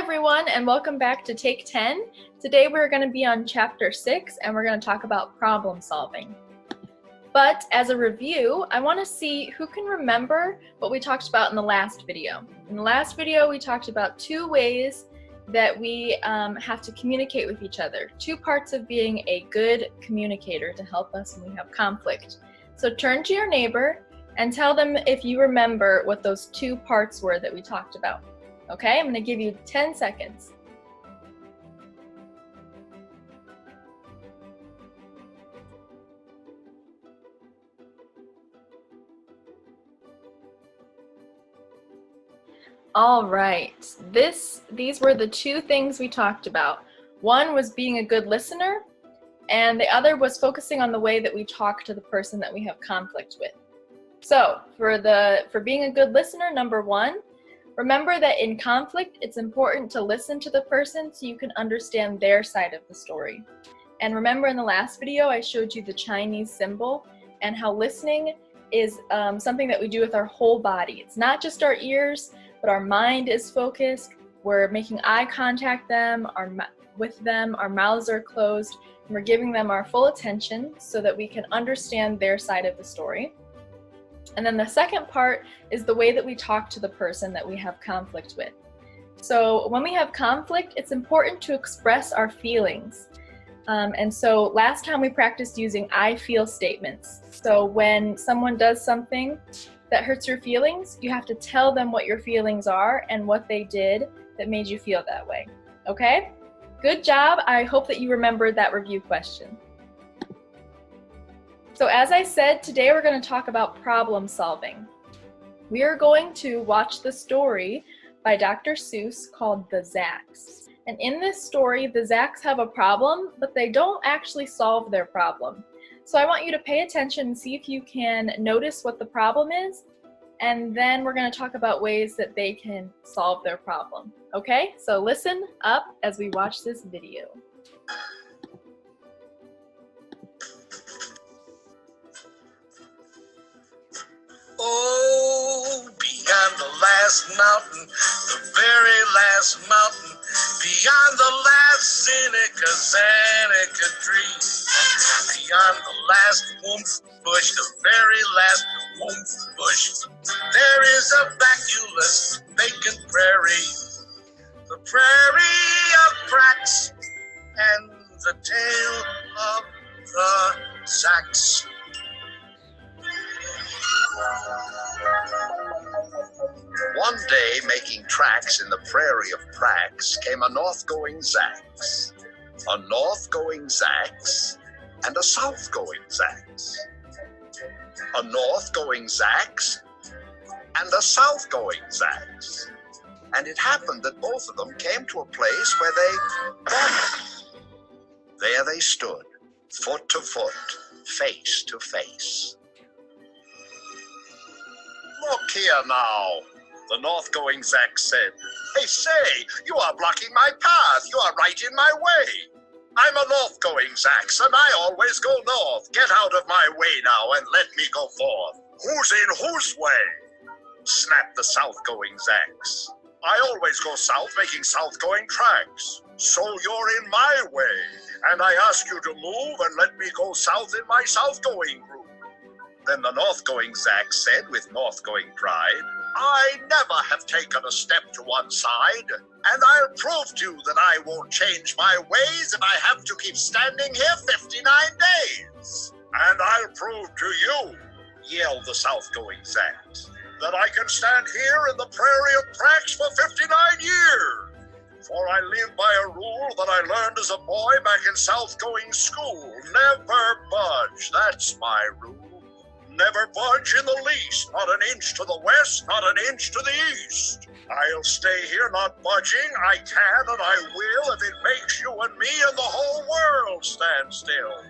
everyone, and welcome back to Take 10. Today we're going to be on Chapter 6, and we're going to talk about problem solving. But as a review, I want to see who can remember what we talked about in the last video. In the last video, we talked about two ways that we have to communicate with each other. Two parts of being a good communicator to help us when we have conflict. So turn to your neighbor and tell them if you remember what those two parts were that we talked about. Okay, I'm going to give you 10 seconds. All right, these were the two things we talked about. One was being a good listener, and the other was focusing on the way that we talk to the person that we have conflict with. So for being a good listener, number one, remember that in conflict, it's important to listen to the person so you can understand their side of the story. And remember in the last video, I showed you the Chinese symbol and how listening is something that we do with our whole body. It's not just our ears, but our mind is focused. We're making eye contact with them, our mouths are closed, and we're giving them our full attention so that we can understand their side of the story. And then the second part is the way that we talk to the person that we have conflict with. So when we have conflict, it's important to express our feelings. And so last time we practiced using I feel statements. So when someone does something that hurts your feelings, you have to tell them what your feelings are and what they did that made you feel that way. Okay? Good job. I hope that you remembered that review question. So as I said, today we're going to talk about problem solving. We are going to watch the story by Dr. Seuss called The Zacks. And in this story, the Zacks have a problem, but they don't actually solve their problem. So I want you to pay attention and see if you can notice what the problem is, and then we're going to talk about ways that they can solve their problem. Okay? So listen up as we watch this video. Oh, beyond the last mountain, the very last mountain, beyond the last Seneca tree, beyond the last woomph bush, the very last woomph bush, there is a vacuous vacant prairie, the prairie of cracks and the tale of the Zacks. One day, making tracks in the prairie of cracks, came a north-going Zacks, a north-going Zacks, and a south-going Zacks, a north-going Zacks, and a south-going Zacks. And it happened that both of them came to a place where they bumped. There they stood, foot to foot, face to face. Look here now, the north-going Zack said. Hey, say, you are blocking my path. You are right in my way. I'm a north-going Zacks, and I always go north. Get out of my way now and let me go forth. Who's in whose way? Snapped the south-going Zacks. I always go south, making south-going tracks. So you're in my way, and I ask you to move and let me go south in my south-going route. Then the north-going Zack said with north-going pride, I never have taken a step to one side, and I'll prove to you that I won't change my ways if I have to keep standing here 59 days. And I'll prove to you, yelled the south-going Zacks, that I can stand here in the prairie of cracks for 59 years. For I live by a rule that I learned as a boy back in south-going school. Never budge, that's my rule. Never budge in the least, not an inch to the west, not an inch to the east. I'll stay here not budging, I can and I will if it makes you and me and the whole world stand still.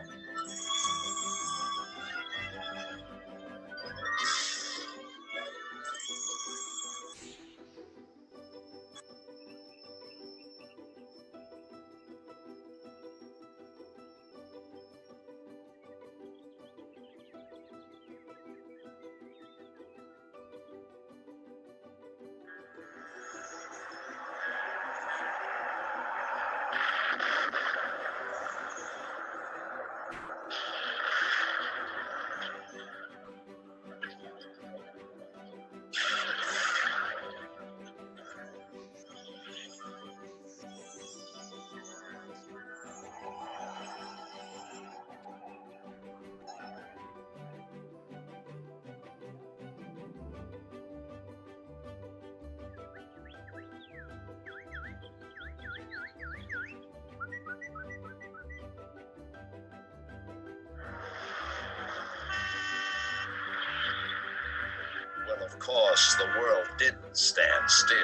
Of course, the world didn't stand still.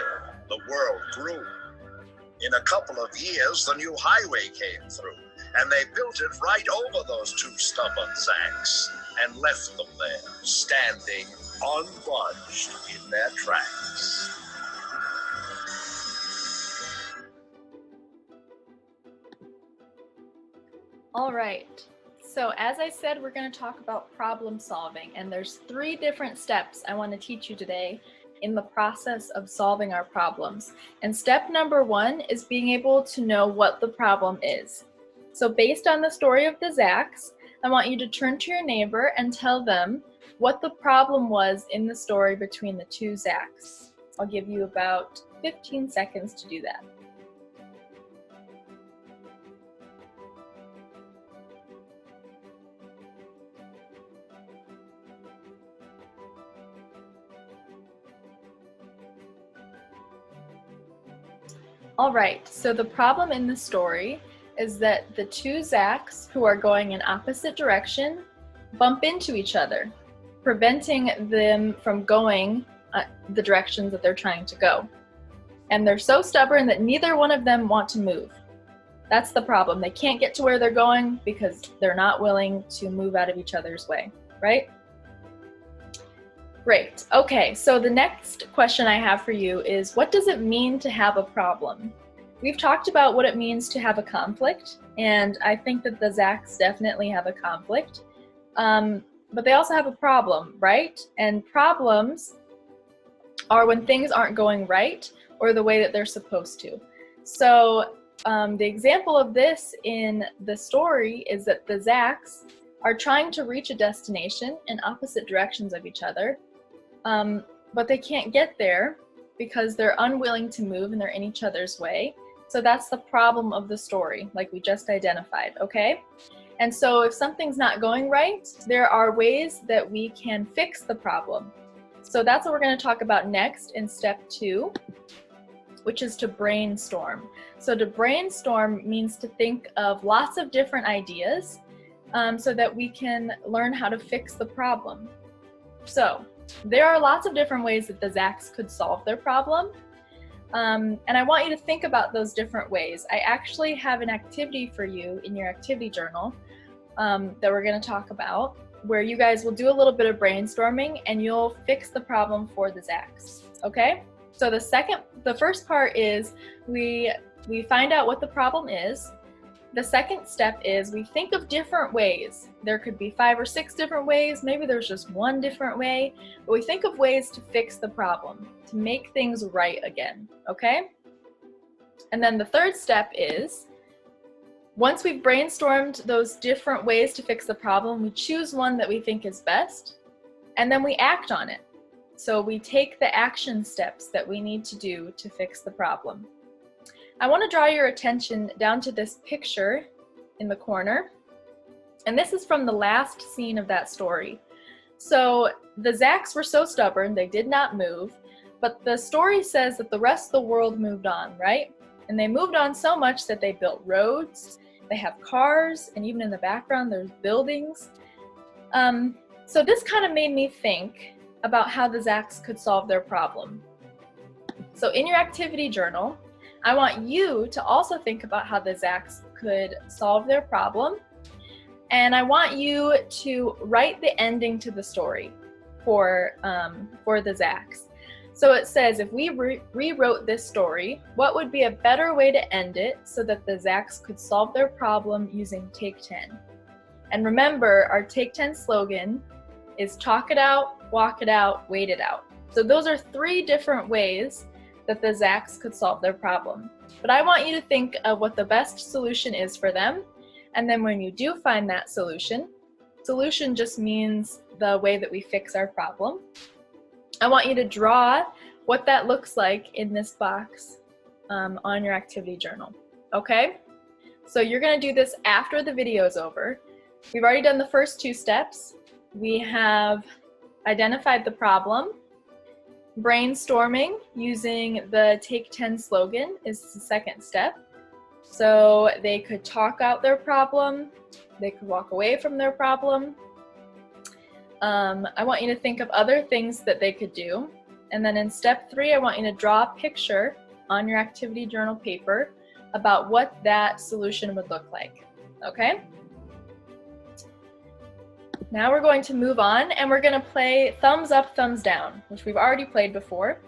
The world grew. In a couple of years, the new highway came through, and they built it right over those two stubborn Zacks and left them there, standing unbudged in their tracks. All right. So as I said, we're going to talk about problem solving, and there's 3 different steps I want to teach you today in the process of solving our problems. And step number 1 is being able to know what the problem is. So based on the story of the Zacks, I want you to turn to your neighbor and tell them what the problem was in the story between the 2 Zacks. I'll give you about 15 seconds to do that. All right, so the problem in the story is that the 2 Zacks who are going in opposite direction bump into each other, preventing them from going the directions that they're trying to go. And they're so stubborn that neither one of them want to move. That's the problem. They can't get to where they're going because they're not willing to move out of each other's way, right? Great. Okay, so the next question I have for you is, what does it mean to have a problem? We've talked about what it means to have a conflict, and I think that the Zacks definitely have a conflict. But they also have a problem, right? And problems are when things aren't going right or the way that they're supposed to. So the example of this in the story is that the Zacks are trying to reach a destination in opposite directions of each other, but they can't get there because they're unwilling to move and they're in each other's way. So that's the problem of the story, like we just identified, okay? And so if something's not going right, there are ways that we can fix the problem. So that's what we're going to talk about next in step 2, which is to brainstorm. So to brainstorm means to think of lots of different ideas so that we can learn how to fix the problem. So there are lots of different ways that the Zacks could solve their problem. And I want you to think about those different ways. I actually have an activity for you in your activity journal that we're going to talk about, where you guys will do a little bit of brainstorming and you'll fix the problem for the Zacks. Okay? So the first part is we find out what the problem is. The second step is we think of different ways. There could be 5 or 6 different ways. Maybe there's just one different way. But we think of ways to fix the problem, to make things right again. Okay? And then the third step is, once we've brainstormed those different ways to fix the problem, we choose one that we think is best, and then we act on it. So we take the action steps that we need to do to fix the problem. I want to draw your attention down to this picture in the corner. And this is from the last scene of that story. So the Zacks were so stubborn, they did not move. But the story says that the rest of the world moved on, right? And they moved on so much that they built roads, they have cars, and even in the background there's buildings. So this kind of made me think about how the Zacks could solve their problem. So in your activity journal, I want you to also think about how the Zacks could solve their problem. And I want you to write the ending to the story for the Zacks. So it says, if we rewrote this story, what would be a better way to end it so that the Zacks could solve their problem using Take 10? And remember, our Take 10 slogan is talk it out, walk it out, wait it out. So those are 3 different ways that the Zacks could solve their problem. But I want you to think of what the best solution is for them. And then when you do find that solution just means the way that we fix our problem. I want you to draw what that looks like in this box on your activity journal, okay? So you're gonna do this after the video is over. We've already done the first 2 steps. We have identified the problem. Brainstorming using the Take 10 slogan is the second step. So they could talk out their problem, they could walk away from their problem. I want you to think of other things that they could do. And then in step 3, I want you to draw a picture on your activity journal paper about what that solution would look like. Okay? Now we're going to move on and we're going to play thumbs up, thumbs down, which we've already played before.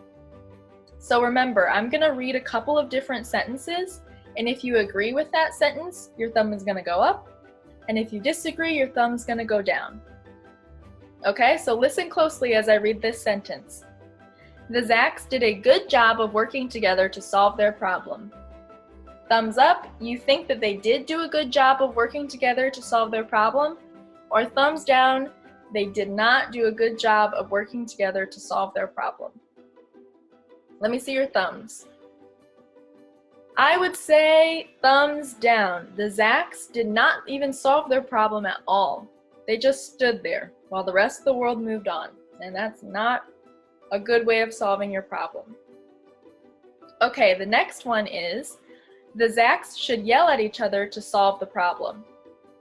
So remember, I'm going to read a couple of different sentences, and if you agree with that sentence, your thumb is going to go up, and if you disagree, your thumb's going to go down. Okay, so listen closely as I read this sentence. The Zacks did a good job of working together to solve their problem. Thumbs up, you think that they did do a good job of working together to solve their problem, or thumbs down, they did not do a good job of working together to solve their problem. Let me see your thumbs. I would say thumbs down. The Zacks did not even solve their problem at all. They just stood there while the rest of the world moved on, and that's not a good way of solving your problem. Okay, the next one is, the Zacks should yell at each other to solve the problem.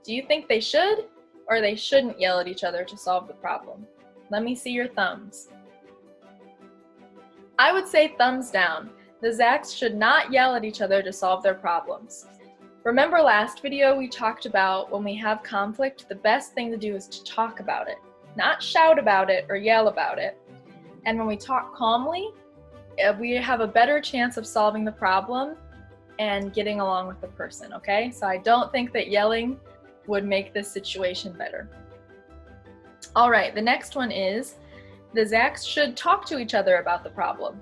Do you think they should, or they shouldn't yell at each other to solve the problem? Let me see your thumbs. I would say thumbs down. The Zacks should not yell at each other to solve their problems. Remember last video we talked about when we have conflict, the best thing to do is to talk about it, not shout about it or yell about it. And when we talk calmly, we have a better chance of solving the problem and getting along with the person, okay? So I don't think that yelling would make this situation better. All right, the next one is, the Zacks should talk to each other about the problem.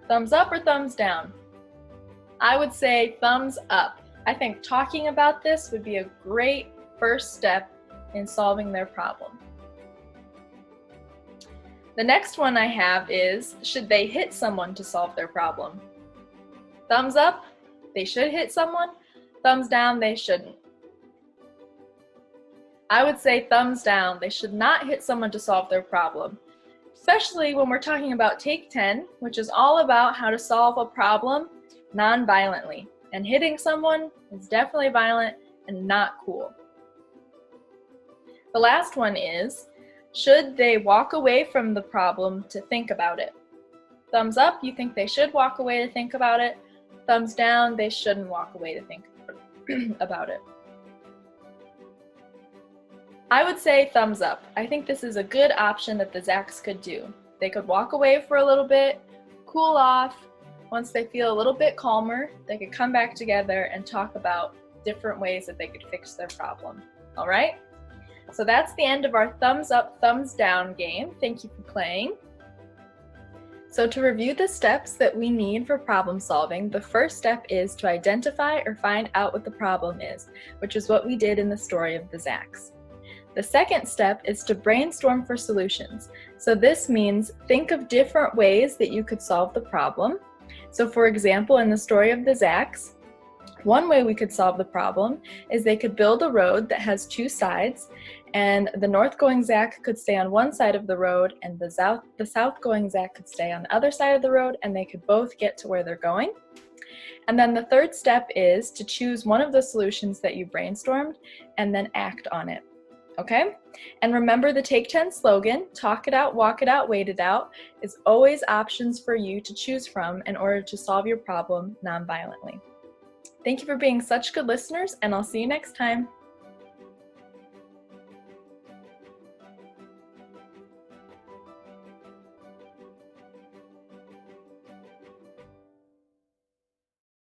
Thumbs up or thumbs down? I would say thumbs up. I think talking about this would be a great first step in solving their problem. The next one I have is, should they hit someone to solve their problem? Thumbs up, they should hit someone. Thumbs down, they shouldn't. I would say thumbs down. They should not hit someone to solve their problem, especially when we're talking about Take 10, which is all about how to solve a problem non-violently. And hitting someone is definitely violent and not cool. The last one is, should they walk away from the problem to think about it? Thumbs up, you think they should walk away to think about it. Thumbs down, they shouldn't walk away to think about it. I would say thumbs up. I think this is a good option that the Zacks could do. They could walk away for a little bit, cool off. Once they feel a little bit calmer, they could come back together and talk about different ways that they could fix their problem. All right? So that's the end of our thumbs up, thumbs down game. Thank you for playing. So to review the steps that we need for problem solving, the first step is to identify or find out what the problem is, which is what we did in the story of the Zacks. The second step is to brainstorm for solutions. So this means think of different ways that you could solve the problem. So for example, in the story of the Zacks, one way we could solve the problem is they could build a road that has two sides, and the north-going Zack could stay on one side of the road, and the south-going Zack could stay on the other side of the road, and they could both get to where they're going. And then the third step is to choose one of the solutions that you brainstormed and then act on it. Okay? And remember the Take 10 slogan, talk it out, walk it out, wait it out, is always options for you to choose from in order to solve your problem non-violently. Thank you for being such good listeners, and I'll see you next time.